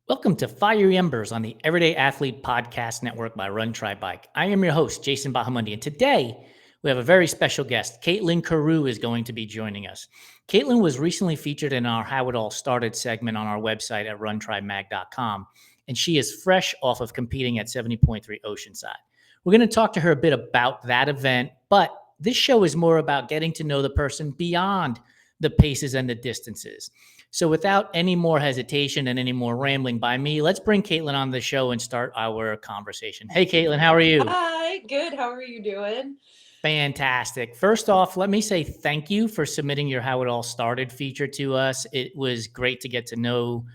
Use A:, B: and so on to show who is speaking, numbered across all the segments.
A: Welcome to Fiery Embers on the Everyday Athlete Podcast Network by Run Try Bike. I am your host, Jason Bahamundi, and today we have a very special guest. Kaitlin Carew is going to be joining us. Kaitlin was recently featured in our How It All Started segment on our website at runtrymag.com, and she is fresh off of competing at 70.3 Oceanside. We're going to talk to her a bit about that event, but this show is more about getting to know the person beyond the paces and the distances. So without any more hesitation and any more rambling by me, let's bring Kaitlin on the show and start our conversation. Hey, Kaitlin, how are you?
B: Hi, good. How are you doing?
A: Fantastic. First off, let me say thank you for submitting your How It All Started feature to us. It was great to get to know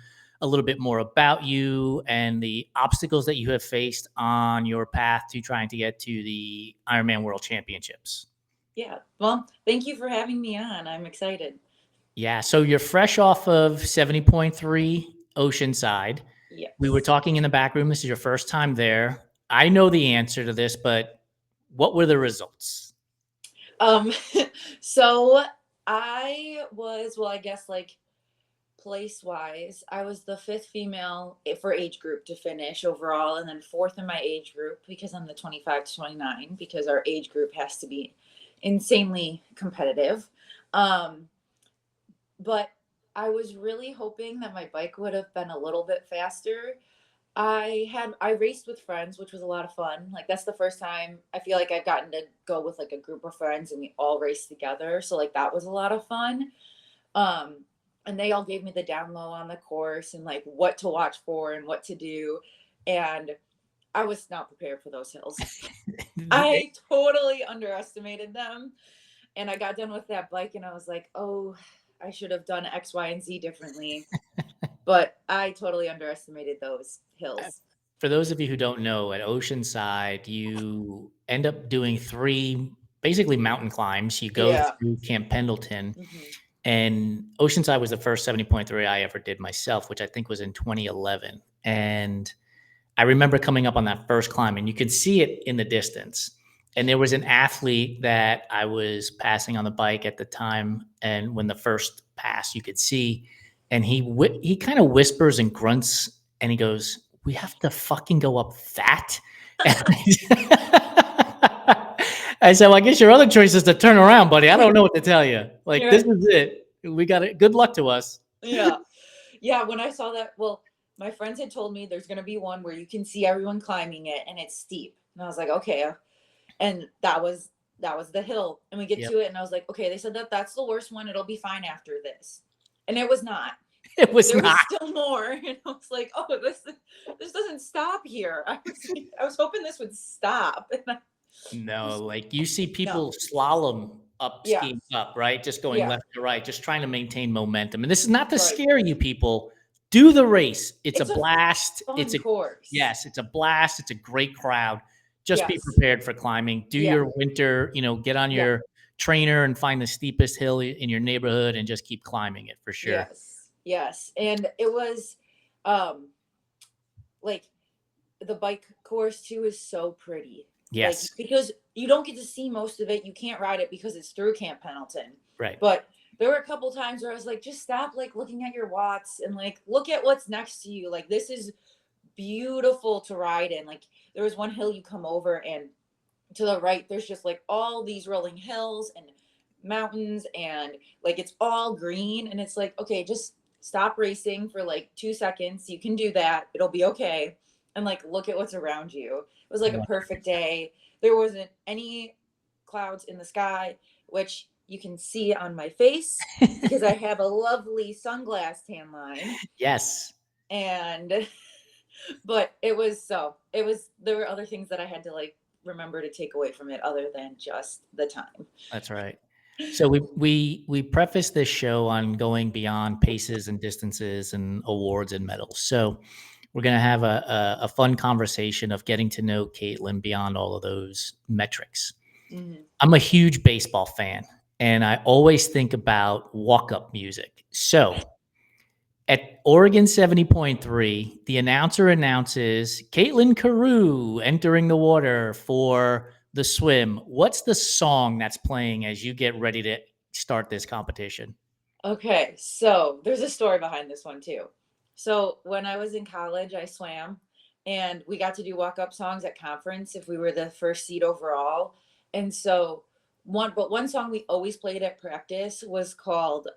A: a little bit more about you and the obstacles that you have faced on your path to trying to get to the Ironman World Championships.
B: Yeah. Well, thank you for having me on. I'm excited.
A: Yeah. So you're fresh off of 70.3 Oceanside. We were
B: Yes.
A: talking in the back room. This is your first time there. I know the answer to this, but what were the results?
B: Um, so I was, well, I guess like place wise, I was the fifth female for age group to finish overall, and then fourth in my age group because I'm the 25 to 29, because our age group has to be insanely competitive. Um, but I was really hoping that my bike would have been a little bit faster. I raced with friends, which was a lot of fun. Like that's the first time I feel like I've gotten to go with like a group of friends and we all raced together. So like that was a lot of fun. Um and they all gave me the down low on the course and like what to watch for and what to do. And I was not prepared for those hills. I totally underestimated them. And I got done with that bike and I was like, oh, I should have done X, Y, and Z differently. But I totally underestimated those hills.
A: For those of you who don't know, at Oceanside, you end up doing three basically mountain climbs. You go
B: Yeah.
A: through Camp Pendleton,
B: Hmm.
A: and Oceanside was the first 70.3 I ever did myself, which I think was in 2011. And I remember coming up on that first climb, and you could see it in the distance. And there was an athlete that I was passing on the bike at the time, and when the first pass, you could see, and he kind of whispers and grunts, and he goes, "We have to fucking go up that." And I said, "Well, I guess your other choice is to turn around, buddy. I don't know what to tell you. Like
B: Yeah.
A: this is it. We got it. Good luck to us."
B: Yeah. Yeah. When I saw that, well, my friends had told me there's going to be one where you can see everyone climbing it and it's steep. And I was like, okay. And that was the hill. And we get
A: Yep.
B: to it and I was like, okay, they said that that's the worst one. It'll be fine after this. And it was not.
A: It was
B: There was
A: not.
B: still more. And I was like, oh, this doesn't stop here. I was hoping this would stop. And
A: No, like you see
B: no.
A: people slalom up,
B: Yeah.
A: skiing up, right? Just going
B: Yeah.
A: left to right, just trying to maintain momentum. And this is not to
B: Right.
A: scare you people. Do the race. It's a
B: It's a
A: blast.
B: fun course.
A: Yes, it's a blast. It's a great crowd. Just be
B: Yes.
A: prepared for climbing. Do
B: Yeah.
A: your winter, get on
B: Yeah.
A: your trainer and find the steepest hill in your neighborhood and just keep climbing it for sure.
B: Yes. Yes. And it was um like the bike course too is so pretty. Like
A: Yes.
B: because you don't get to see most of it. You can't ride it because it's through Camp Pendleton.
A: Right.
B: But there were a couple times where I was like, just stop like looking at your watts and like look at what's next to you. Like this is beautiful to ride in. Like there was one hill you come over and to the right there's just like all these rolling hills and mountains and like it's all green and it's like okay, just stop racing for like 2 seconds. You can do that. It'll be okay. And like look at what's around you. It was like a perfect day. There wasn't any clouds in the sky, which you can see on my face because I have a lovely sunglass tan line.
A: Yes.
B: And but it was there were other things that I had to like remember to take away from it other than just the time.
A: That's right. So we preface this show on going beyond paces and distances and awards and medals. So we're gonna have a fun conversation of getting to know Kaitlin beyond all of those metrics.
B: Mhm.
A: I'm a huge baseball fan, and I always think about walk-up music. So at Oregon 70.3, the announcer announces Kaitlin Carew entering the water for the swim. What's the song that's playing as you get ready to start this competition?
B: Okay, so there's a story behind this one too. So when I was in college, I swam, and we got to do walk-up songs at conference if we were the first seed overall. And so one song we always played at practice was called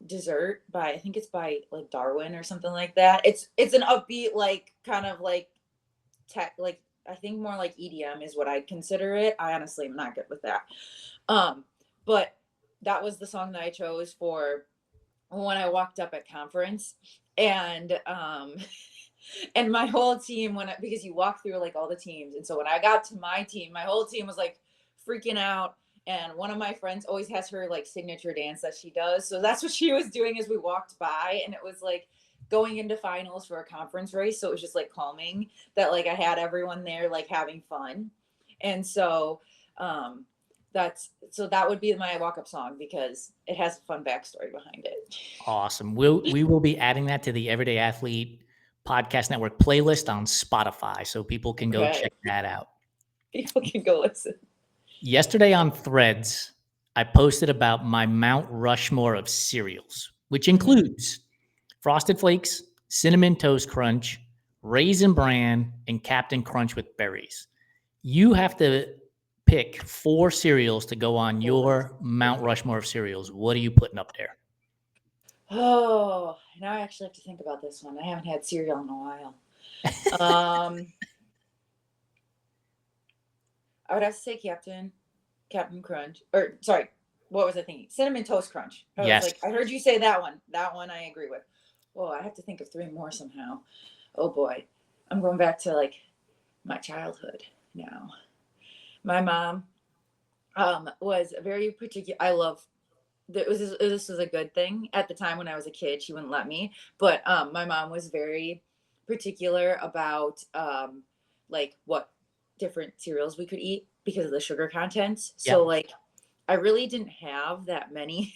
B: Dessert by, I think it's by like Darwin or something like that. It's an upbeat, like kind of like tech, like I think more like EDM is what I'd consider it. I honestly am not good with that. But that was the song that I chose for when I walked up at conference. And and my whole team, because you walk through like all the teams, and so when I got to my team, my whole team was like freaking out. And one of my friends always has her like signature dance that she does, so that's what she was doing as we walked by. And it was like going into finals for a conference race, so it was just like calming that like I had everyone there like having fun. And so that would be my walk-up song because it has a fun backstory behind it.
A: Awesome. We will be adding that to the Everyday Athlete Podcast Network playlist on Spotify, so people can go check that out.
B: People can go listen.
A: Yesterday on Threads, I posted about my Mount Rushmore of cereals, which includes Frosted Flakes, Cinnamon Toast Crunch, Raisin Bran, and Captain Crunch with berries. You have to pick 4 cereals to go on your Mount Rushmore of cereals. What are you putting up there?
B: Oh, now I actually have to think about this one. I haven't had cereal in a while. I would have to say Captain Crunch, or sorry, what was I thinking? Cinnamon Toast Crunch.
A: Yes.
B: I heard you say that one. That one I agree with. Oh, I have to think of 3 more somehow. Oh boy, I'm going back to like my childhood now. My mom was very particular. I love this was a good thing at the time when I was a kid. She wouldn't let me, but my mom was very particular about like what different cereals we could eat because of the sugar content. So like I really didn't have that many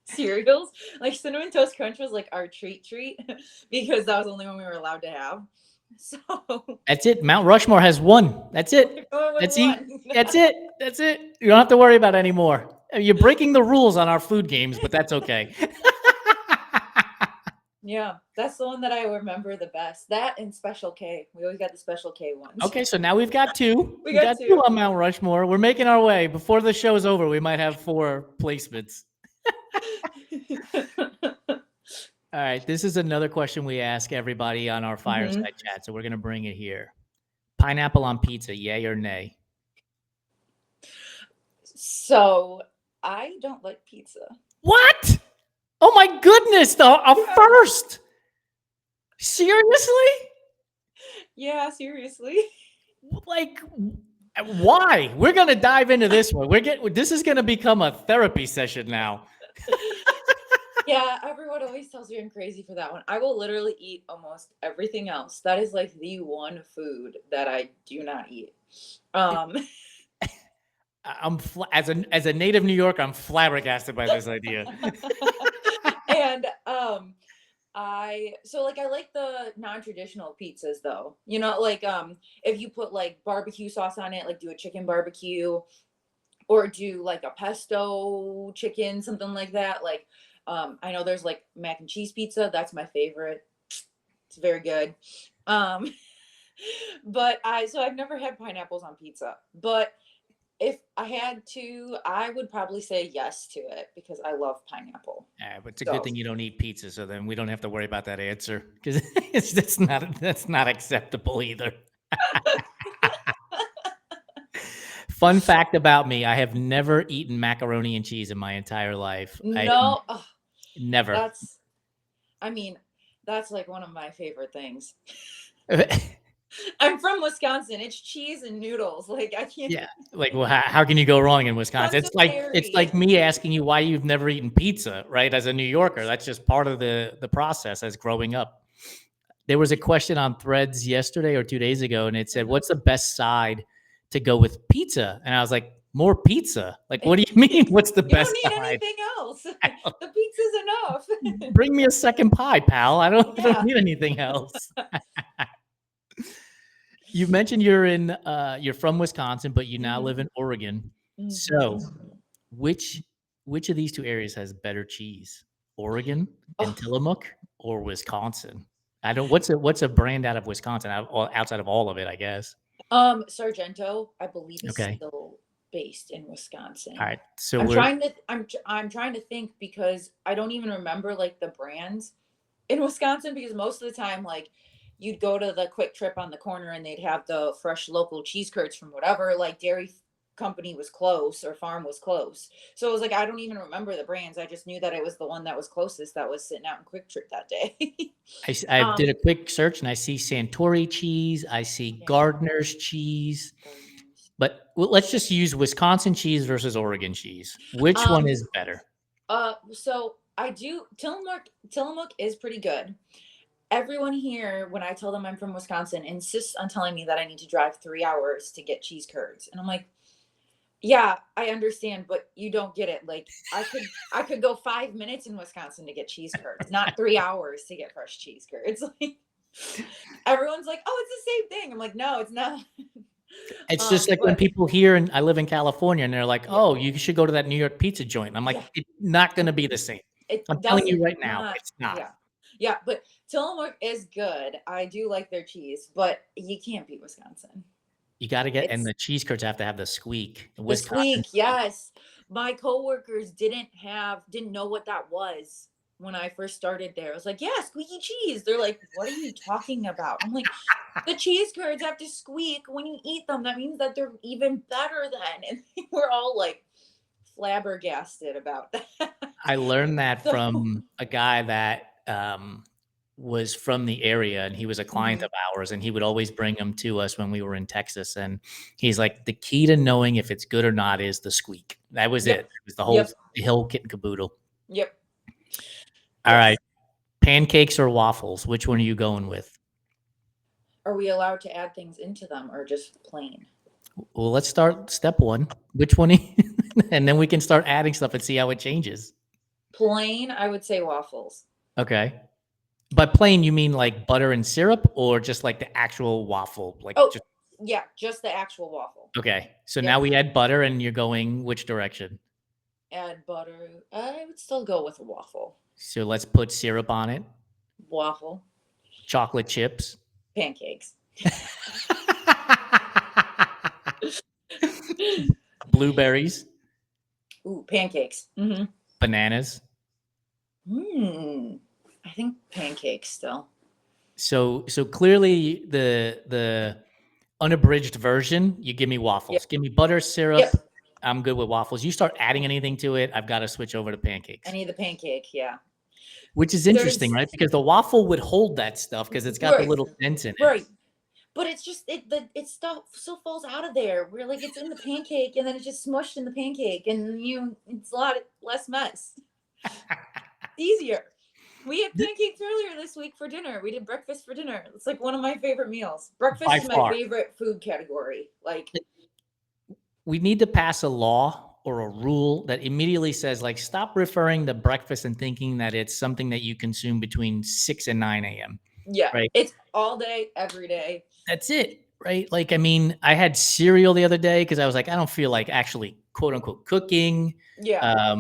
B: cereals. Like Cinnamon Toast Crunch was like our treat because that was the only one we were allowed to have. So
A: that's it. Mount Rushmore has 1. That's it. That's it. That's it. You don't have to worry about it anymore. You're breaking the rules on our food games, but that's okay.
B: Yeah, that's the one that I remember the best. That and Special K. We always got the Special K ones.
A: Okay, so now we've got 2.
B: We got 2
A: on Mount Rushmore. We're making our way. Before the show is over, we might have 4 placements. All right, this is another question we ask everybody on our fireside chat, so we're going to bring it here. Pineapple on pizza, yay or nay?
B: So, I don't like pizza.
A: What? Oh my goodness, a first. Seriously?
B: Yeah, seriously.
A: Like, why? We're going to dive into this one. This is going to become a therapy session now.
B: Yeah, everyone always tells me I'm crazy for that one. I will literally eat almost everything else. That is like the one food that I do not eat.
A: As a native New Yorker, I'm flabbergasted by this idea.
B: And I like the non-traditional pizzas though. You know, like if you put like barbecue sauce on it, like do a chicken barbecue or do like a pesto chicken, something like that. Like I know there's like mac and cheese pizza. That's my favorite. It's very good. But I've never had pineapples on pizza. But if I had to, I would probably say yes to it because I love pineapple.
A: Yeah, but it's a good thing you don't eat pizza, so then we don't have to worry about that answer because that's not acceptable either. Fun fact about me, I have never eaten macaroni and cheese in my entire life.
B: No.
A: Never.
B: That's like one of my favorite things. I'm from Wisconsin. It's cheese and noodles. Like I can't.
A: Yeah. Like, well, how can you go wrong in Wisconsin? It's like me asking you why you've never eaten pizza, right? As a New Yorker, that's just part of the process as growing up. There was a question on Threads yesterday or 2 days ago, and it said, "What's the best side to go with pizza?" And I was like, "More pizza." Like, what do you mean? What's the best side?
B: You don't need anything else. The pizza's enough.
A: Bring me a second pie, pal. I don't need anything else. You mentioned you're from Wisconsin, but you now live in Oregon. So which of these 2 areas has better cheese? Oregon and
B: Oh,
A: Tillamook or Wisconsin? I don't. What's a brand out of Wisconsin outside of all of it? I guess.
B: Sargento, I believe, is
A: Okay.
B: still based in
A: All
B: Wisconsin.
A: right. So we're
B: I'm trying to think because I don't even remember like the brands in Wisconsin because most of the time like you'd go to the Quick Trip on the corner and they'd have the fresh local cheese curds from whatever like dairy company was close or farm was close. So it was like I don't even remember the brands. I just knew that it was the one that was closest that was sitting out in Quick Trip that day.
A: I did
B: um
A: a quick search and I see Santori cheese. I see
B: yeah,
A: Gardner's cheese.
B: Gardner's.
A: But let's just use Wisconsin cheese versus Oregon cheese. Which one
B: Um
A: is better?
B: so I do Tillamook is pretty good. Everyone here, when I tell them I'm from Wisconsin, insists on telling me that I need to drive 3 hours to get cheese curds. And I'm like, yeah, I understand, but you don't get it. Like I could go 5 minutes in Wisconsin to get cheese curds, not 3 hours to get fresh cheese curds. Like everyone's like, oh, it's the same thing. I'm like, no, it's not.
A: It's just like when
B: But
A: people here and I live in California and they're like,
B: yeah,
A: "Oh, you should go to that New York pizza joint." And I'm like,
B: yeah,
A: "It's not gonna be the same."
B: it
A: I'm telling you
B: doesn't
A: right now,
B: not
A: it's not.
B: yeah. Yeah, but Tillamook is good. I do like their cheese, but you can't beat Wisconsin.
A: You gotta get and
B: It's
A: the cheese curds have to have the squeak, the
B: the
A: Wisconsin
B: squeak,
A: squeak.
B: yes. My coworkers didn't know what that was when I first started there. I was like, yeah, squeaky cheese. They're like, what are you talking about? I'm like, the cheese curds have to squeak when you eat them. That means that they're even better then. And we're all like flabbergasted about that.
A: I learned that
B: So
A: from a guy that, was from the area, and he was a client
B: mhm.
A: of ours, and he would always bring them to us when we were in Texas, and he's like, "The key to knowing if it's good or not is the squeak." That was it.
B: Yep.
A: It was
B: Yep.
A: the whole kit and caboodle.
B: Yep.
A: Alright,
B: Yes.
A: pancakes or waffles? Which one are you going with?
B: Are we allowed to add things into them or just plain?
A: Well, let's start step 1. Which one and then we can start adding stuff and see how it changes.
B: Plain, I would say waffles.
A: Okay. By plain, you mean like butter and syrup or just like the actual waffle? Like
B: Oh,
A: just
B: yeah, just the actual waffle.
A: okay. So now
B: Yep.
A: we add butter and you're going which direction?
B: Add butter. I would still go with a waffle.
A: So let's put syrup on it,
B: Waffle.
A: chocolate chips,
B: Pancakes.
A: blueberries,
B: Ooh, pancakes. Mm-hmm.
A: bananas.
B: I think pancakes still.
A: So clearly the unabridged version, you give me
B: Yep.
A: waffles. Give me butter,
B: Yep.
A: syrup. I'm good with waffles. You start adding anything to it, I've got to switch over to pancakes.
B: Any of the pancake, yeah.
A: Which is interesting,
B: There's
A: right? Because the waffle would hold that stuff because it's got the
B: right,
A: little dents in it.
B: right. But it's just it stuff so falls out of there. Where like it's in the pancake and then it's just smushed in the pancake and it's a lot less mess. Easier. We had pancakes earlier this week for dinner. We did breakfast for dinner. It's like one of my favorite meals. Breakfast
A: By
B: is my
A: far.
B: favorite food category. Like,
A: We need to pass a law or a rule that immediately says, like, stop referring to breakfast and thinking that it's something that you consume between 6 and 9 AM,
B: yeah,
A: right?
B: it's all day, every day.
A: That's it, right? Like, I mean, I had cereal the other day because I was like, I don't feel like actually quote unquote cooking,
B: Yeah,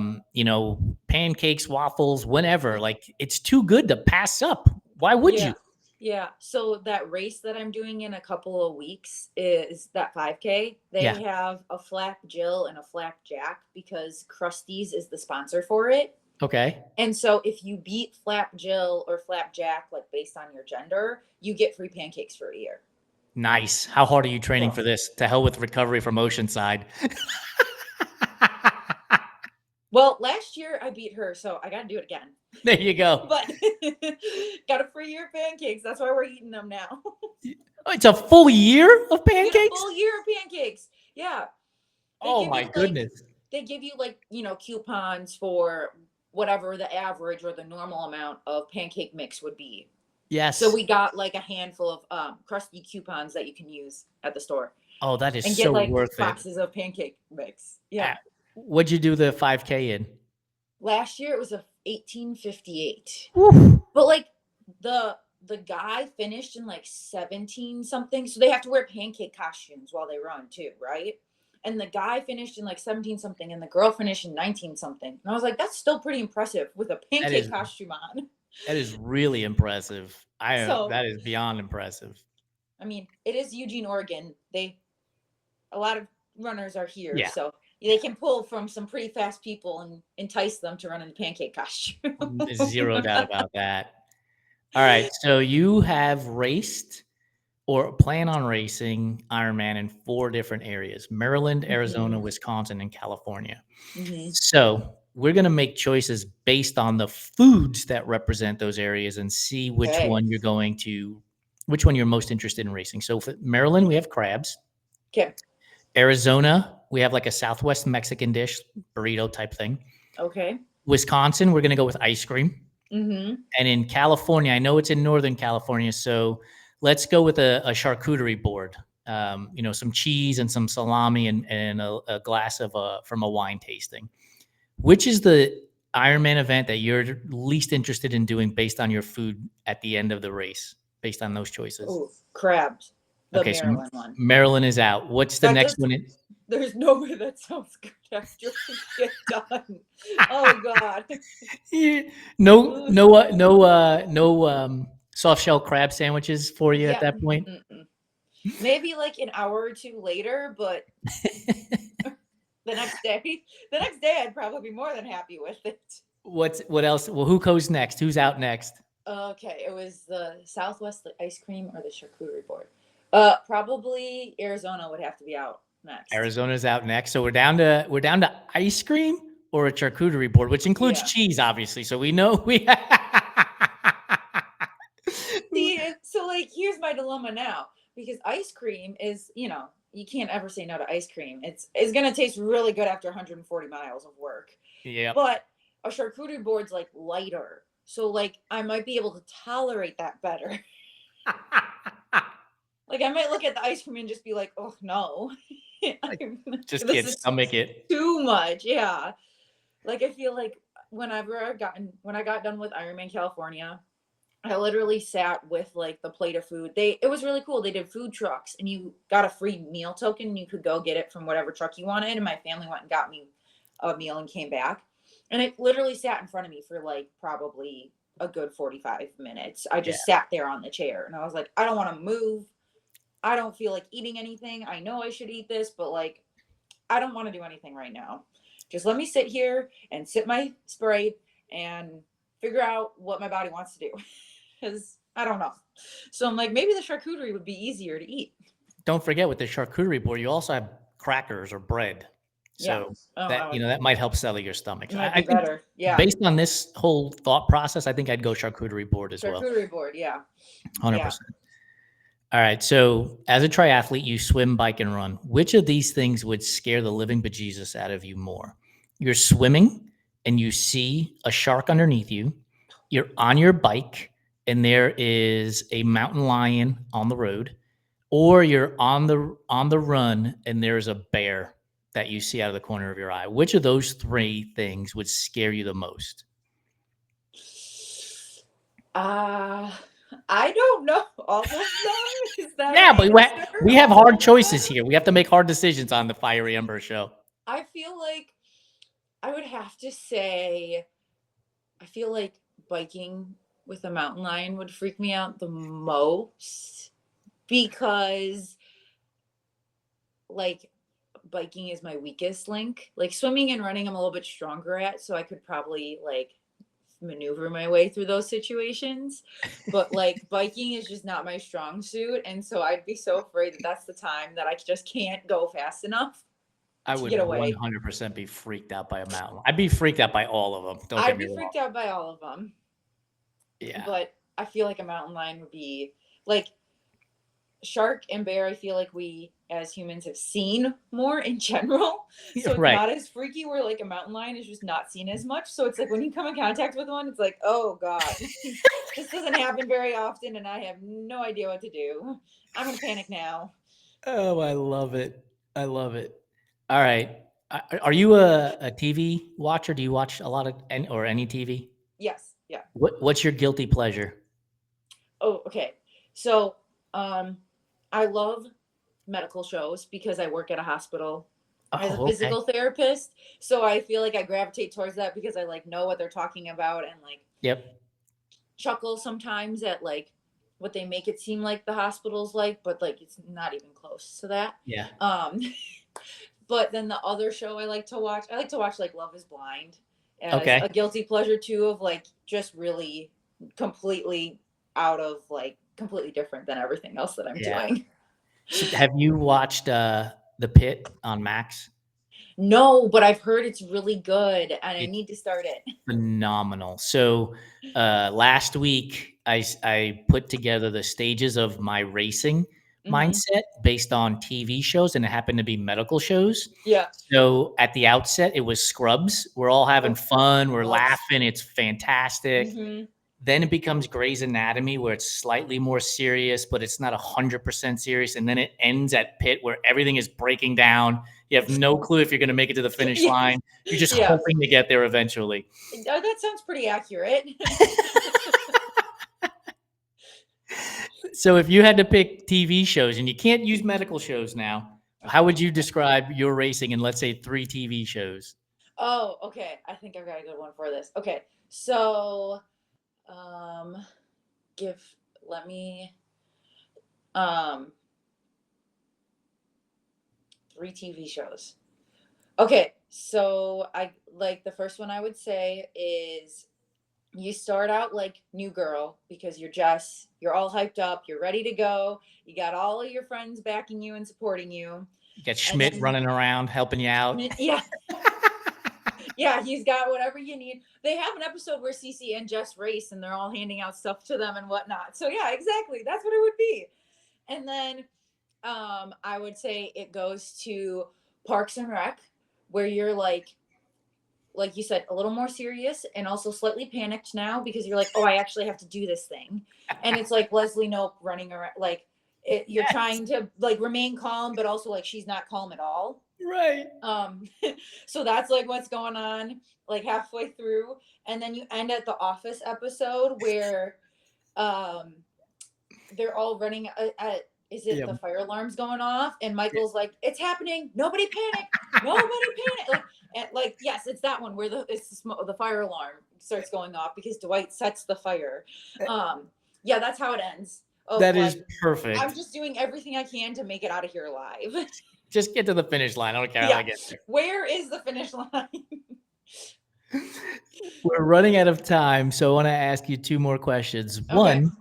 A: pancakes, waffles, whenever. Like, it's too good to pass up. Why would
B: yeah,
A: you?
B: yeah. So that race that I'm doing in a couple of weeks is that 5K.
A: Yeah.
B: They have a flap Jill and a flapjack because Krusty's is the sponsor for it.
A: Okay.
B: And so if you beat flap Jill or flapjack, like based on your gender, you get free pancakes for a year.
A: Nice. How hard are you training
B: So
A: for this? To hell with recovery from Oceanside.
B: well, last year I beat her, so I got to do it again.
A: There you go.
B: But got a free year of pancakes. That's why we're eating them now.
A: It's a full year of
B: You get a
A: pancakes?
B: full year of pancakes. Yeah. They
A: Oh
B: give
A: my
B: you like
A: goodness.
B: they give you like, coupons for whatever the average or the normal amount of pancake mix would be. So
A: Yes.
B: we got like a handful of crusty coupons that you can use at the store
A: Oh, that is
B: and get
A: so
B: like
A: worth it.
B: boxes of pancake mix. Yeah.
A: What'd you do the 5K in?
B: Last year it was a 1858.
A: Woo.
B: But like the guy finished in like 17 something. So they have to wear pancake costumes while they run too, right? And the guy finished in like 17 something and the girl finished in 19 something. And I was like, that's still pretty impressive with a
A: That
B: pancake
A: is
B: costume on.
A: that is really impressive.
B: So,
A: That is beyond impressive.
B: I mean, it is Eugene, Oregon. A lot of runners are here,
A: Yeah.
B: so they can pull from some pretty fast people and entice them to run in the pancake costume.
A: Zero doubt about that. All right. So you have raced or plan on racing Ironman in 4 different areas: Maryland, Arizona, Wisconsin, and California.
B: Mm-hmm.
A: So we're going to make choices based on the foods that represent those areas and see which
B: Okay.
A: one which one you're most interested in racing. So for Maryland, we have crabs.
B: Okay.
A: Arizona, we have like a Southwest Mexican dish, burrito type thing.
B: Okay.
A: Wisconsin, we're going to go with ice cream.
B: Mm-hmm.
A: And in California, I know it's in Northern California, so let's go with a charcuterie board. Some cheese and some salami and a glass of from a wine tasting. Which is the Ironman event that you're least interested in doing based on your food at the end of the race, based on those choices?
B: Oh, crabs. The
A: Okay, so
B: Maryland one.
A: Maryland is out. What's the
B: That
A: next
B: does-
A: one?
B: There's no way that sounds good after we get done. Oh God.
A: No soft shell crab sandwiches for you at that point.
B: Maybe like an hour or two later, but the next day I'd probably be more than happy with it.
A: What else? Well, who goes next? Who's out next?
B: Okay, it was the Southwest ice cream or the charcuterie board. Probably Arizona would have to be out next.
A: Arizona's out next. So we're down to ice cream or a charcuterie board, which includes cheese, obviously. So we know we.
B: See, so like here's my dilemma now, because ice cream is, you can't ever say no to ice cream. It's gonna taste really good after 140 miles of work.
A: Yeah.
B: But a charcuterie board's like lighter, so like I might be able to tolerate that better. Like I might look at the ice cream and just be like, oh no.
A: Just can't stomach it.
B: Too much. Yeah. Like I feel like when I got done with Ironman California, I literally sat with like the plate of food. It was really cool. They did food trucks and you got a free meal token and you could go get it from whatever truck you wanted. And my family went and got me a meal and came back. And it literally sat in front of me for like probably a good 45 minutes. I just sat there on the chair and I was like, I don't want to move. I don't feel like eating anything. I know I should eat this, but like, I don't want to do anything right now. Just let me sit here and sip my Sprite and figure out what my body wants to do. Because I don't know. So I'm like, maybe the charcuterie would be easier to eat.
A: Don't forget, with the charcuterie board, you also have crackers or bread. So that might help settle your stomach.
B: Might be better. Yeah.
A: Based on this whole thought process, I think I'd go charcuterie board as well.
B: Charcuterie board, yeah.
A: 100%. All right. So as a triathlete, you swim, bike, and run. Which of these things would scare the living bejesus out of you more? You're swimming and you see a shark underneath you. You're on your bike and there is a mountain lion on the road, or you're on the run and there's a bear that you see out of the corner of your eye. Which of those 3 things would scare you the most?
B: I don't know. All of them? Is that
A: yeah, but we have hard choices here. We have to make hard decisions on the Fiery Embers show.
B: I feel like I would have to say, I feel like biking with a mountain lion would freak me out the most, because like biking is my weakest link. Like swimming and running I'm a little bit stronger at, so I could probably like maneuver my way through those situations, but like biking is just not my strong suit, and so I'd be so afraid that that's the time that I just can't go fast enough.
A: I would 100% be freaked out by a mountain. I'd be freaked out by all of them.
B: I'd be freaked out by all of them.
A: Yeah.
B: But I feel like a mountain lion would be like shark and bear. I feel like we as humans have seen more in general. So it's not as freaky, where like a mountain lion is just not seen as much. So it's like when you come in contact with one, it's like, oh God, this doesn't happen very often and I have no idea what to do. I'm gonna panic now.
A: Oh, I love it. I love it. All right. Are you a TV watcher? Do you watch a lot of any TV?
B: Yes. Yeah.
A: What's your guilty pleasure?
B: Oh, okay. So, I love medical shows because I work at a hospital as a
A: Oh, okay.
B: physical therapist. So I feel like I gravitate towards that because I like know what they're talking about and like
A: Yep.
B: chuckle sometimes at like what they make it seem like the hospital's like, but like it's not even close to that.
A: Yeah.
B: Um, but then the other show I like to watch like Love is Blind as
A: Okay.
B: a guilty pleasure too, of like just really completely out of like completely different than everything else that I'm
A: Yeah.
B: doing.
A: So have you watched The Pit on Max?
B: No, but I've heard it's really good and I
A: It's
B: need to start it.
A: phenomenal. So last week I put together the stages of my racing
B: Hmm.
A: mindset based on TV shows, and it happened to be medical shows.
B: Yeah.
A: So at the outset, it was Scrubs. We're all having
B: Oh,
A: fun. We're
B: loves.
A: laughing. It's fantastic.
B: Hmm.
A: Then it becomes Grey's Anatomy, where it's slightly more serious, but it's not 100% serious. And then it ends at Pitt, where everything is breaking down. You have no clue if you're going to make it to the finish
B: Yeah.
A: line. You're just
B: Yeah.
A: hoping to get there eventually.
B: Oh, that sounds pretty accurate.
A: So if you had to pick TV shows, and you can't use medical shows now, how would you describe your racing in, let's say, 3 TV shows?
B: Oh, okay. I think I've got a good one for this. Okay. So, um, give, let me, um, 3 TV shows. Okay. So I like the first one I would say is you start out like new girl because you're all hyped up, you're ready to go, you got all of your friends backing you and supporting you.
A: You got
B: And
A: Schmidt
B: then,
A: running around helping you out.
B: yeah, yeah, he's got whatever you need. They have an episode where Cece and Jess race and they're all handing out stuff to them and whatnot. So yeah, exactly. That's what it would be. And then I would say it goes to Parks and Rec, where you're like you said, a little more serious and also slightly panicked now because you're like, oh, I actually have to do this thing. And it's like Leslie Knope running around like you're
A: Yes,
B: trying to like remain calm, but also like she's not calm at all.
A: right.
B: Um, so that's like what's going on like halfway through. And then you end at the office episode where um they're all running at is it
A: Yeah.
B: the fire alarms going off? And Michael's like, it's happening, nobody panic, nobody panic. Like yes, it's that one where the fire alarm starts going off because Dwight sets the fire. Yeah, that's how it ends. Of
A: That is
B: like, I'm
A: perfect.
B: just doing everything I can to make it out of here alive.
A: Just get to the finish line. I don't care how
B: Yeah.
A: I get there.
B: Where is the finish line?
A: We're running out of time, so I want to ask you 2 more questions.
B: Okay.
A: One,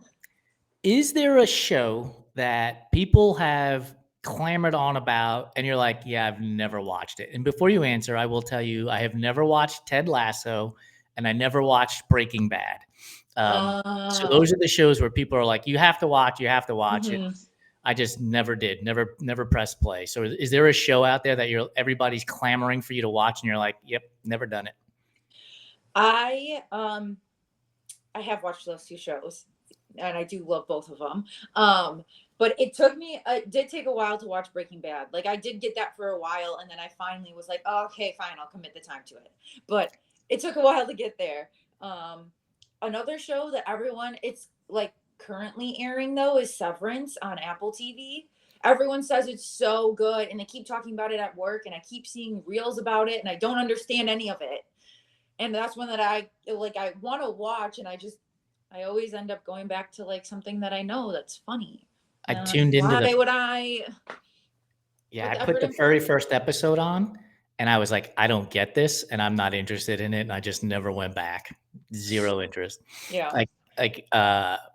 A: is there a show that people have clamored on about and you're like, "Yeah, I've never watched it." And before you answer, I will tell you I have never watched Ted Lasso and I never watched Breaking Bad. So
B: Oh.
A: those are the shows where people are like, you have to watch it."
B: Mhm.
A: I just never did, never pressed play. So is there a show out there that everybody's clamoring for you to watch and you're like, "Yep, never done it."
B: I um I have watched those 2 shows, and I do love both of them. But it did take a while to watch Breaking Bad. Like, I did get that for a while, and then I finally was like, "Oh, okay, fine, I'll commit the time to it." But it took a while to get there. Another show that everyone it's, like, currently airing, though, is Severance on Apple TV. Everyone says it's so good, and they keep talking about it at work, and I keep seeing reels about it, and I don't understand any of it. And that's one that I want to watch, and I always end up going back to like something that I know that's funny.
A: I
B: And I'm like,
A: tuned into
B: why
A: the
B: would I
A: Yeah,
B: put
A: I
B: the
A: put
B: effort
A: the
B: in for
A: very
B: nothing?
A: first episode on, and I was like, "I don't get this, and I'm not interested in it," and I just never went back. 0 interest.
B: Yeah.
A: Like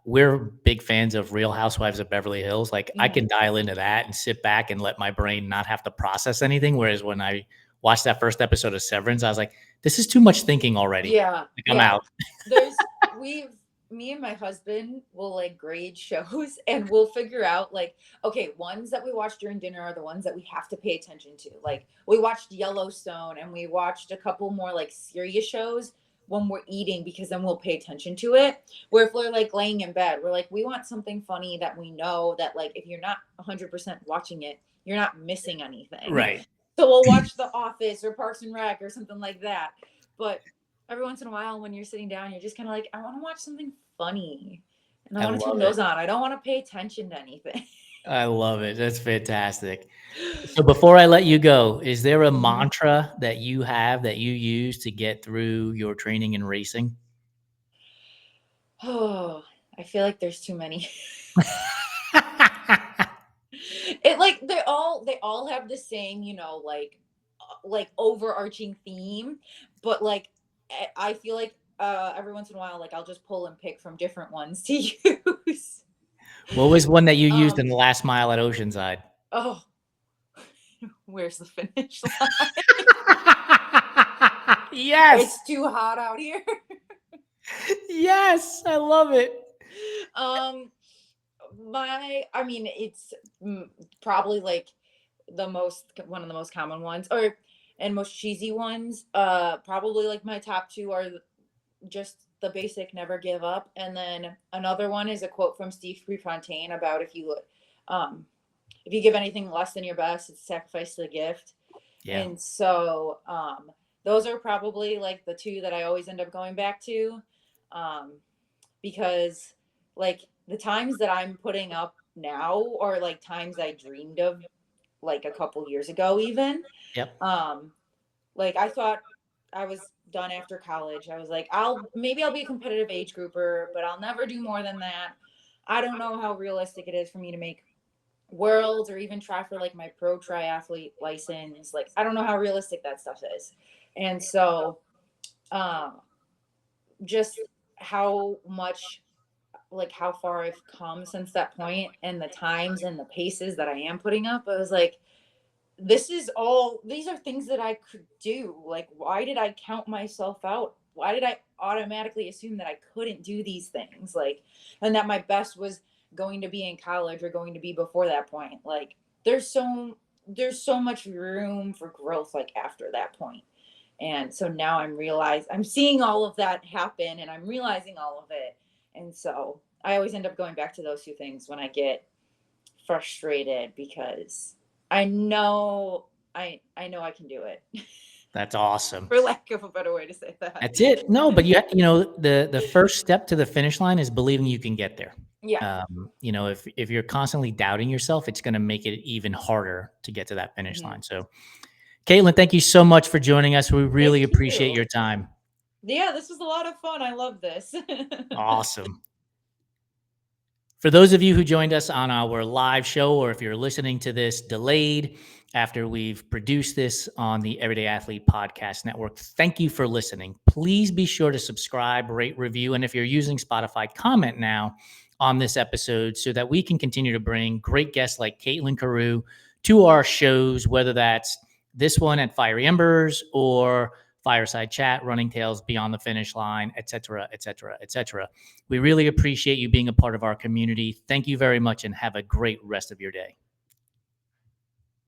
A: we're big fans of Real Housewives of Beverly Hills. Like, I
B: Mhm.
A: can dial into that and sit back and let my brain not have to process anything, whereas when I watched that first episode of Severance, I was like, "This is too much thinking already."
B: Yeah.
A: Like, I'm
B: Yeah.
A: out.
B: There's we've Me and my husband will like grade shows and we'll figure out like, okay, ones that we watch during dinner are the ones that we have to pay attention to. Like we watched Yellowstone and we watched a couple more like serious shows when we're eating because then we'll pay attention to it. Where if we're like laying in bed, we're like, we want something funny that we know that like if you're not 100% watching it, you're not missing anything.
A: Right.
B: So we'll watch The Office or Parks and Rec or something like that. But every once in a while when you're sitting down, you're just kind of like, I want to watch something funny. And I
A: I
B: want to turn
A: love it.
B: those on. I don't want to pay attention to anything.
A: I love it. That's fantastic. So before I let you go, is there a
B: Mhm.
A: mantra that you have that you use to get through your training and racing?
B: Oh, I feel like there's too many. It like they all have the same, like overarching theme, but like I feel like every once in a while like I'll just pull and pick from different ones to use.
A: What was one that you used in
B: Um
A: the last mile at Oceanside?
B: oh, where's the finish line?
A: Yes.
B: It's too hot out here.
A: Yes, I love it.
B: um I mean it's probably like the most one of the most common ones or and most cheesy ones. Probably like my top two are just the basic never give up, and then another one is a quote from Steve Prefontaine about if you give anything less than your best, it's sacrifice to the gift.
A: Yeah.
B: And so those are probably like the two that I always end up going back to, um, because like the times that I'm putting up now are like times I dreamed of like a couple years ago even.
A: Yep.
B: um like I thought I was done after college. I was like, I'll be a competitive age grouper, but I'll never do more than that. I don't know how realistic it is for me to make worlds or even try for like my pro triathlete license. Like I don't know how realistic that stuff is. And so um just how much like how far I've come since that point and the times and the paces that I am putting up, I was like, these are things that I could do. Like, why did I count myself out? Why did I automatically assume that I couldn't do these things? Like, and that my best was going to be in college or going to be before that point. Like, there's so much room for growth like after that point. And so now I'm seeing all of that happen and I'm realizing all of it. And so I always end up going back to those two things when I get frustrated because I know I can do it.
A: That's awesome.
B: For lack of a better way to say that.
A: That's it. No, but the first step to the finish line is believing you can get there.
B: Yeah.
A: If you're constantly doubting yourself, it's going to make it even harder to get to that finish
B: Mhm.
A: line. So, Caitlin, thank you so much for joining us. We really
B: Thank
A: appreciate
B: you.
A: your time.
B: Yeah, this was a lot of fun. I love this.
A: Awesome. For those of you who joined us on our live show, or if you're listening to this delayed after we've produced this on the Everyday Athlete Podcast Network, thank you for listening. Please be sure to subscribe, rate, review, and if you're using Spotify, comment now on this episode so that we can continue to bring great guests like Kaitlin Carew to our shows, whether that's this one at Fiery Embers or Fireside Chat, Running Tales, Beyond the Finish Line, et cetera, et cetera, et cetera. We really appreciate you being a part of our community. Thank you very much and have a great rest of your day.